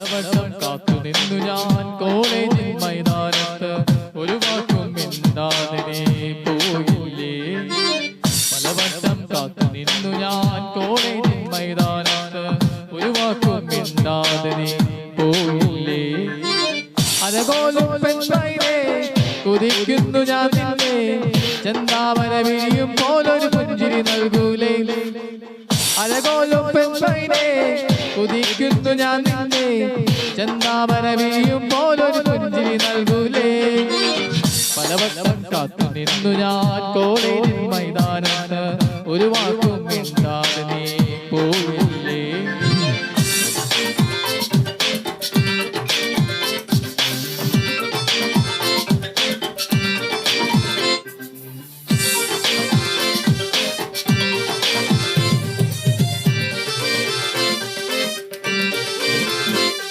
വട്ടം കാത്തു നിന്നു ഞാൻ കോളേജിൽ മൈതാനത്ത് ഒരു വാക്കും മിണ്ടാതെ നീ പോയില്ലേ പലവട്ടം കാത്തു നിന്നു ഞാൻ കോളേജിൽ മൈതാനത്ത് ഒരു വാക്കും മിണ്ടാതെ നീ പോയില്ലേ അതകോലും പെൺപൈനെ കുതിക്കുന്നു ഞാൻ നിന്നെ ചെന്താമര വിരിയും പോലൊരു പുഞ്ചിരി നൽകൂലേ അഴകോലും പെൺപൈനെ കുതിക്കുന്നു ഞാൻ നിന്നെ ചെന്താമര വിരിയും പോലൊരു പുഞ്ചിരി നൽകൂലേ പലവട്ടം കാത്തു നിന്നു ഞാൻ കോളേജിൽ മൈതാനത്ത് ഒരു വാക്കും മിണ്ടാതെ നീ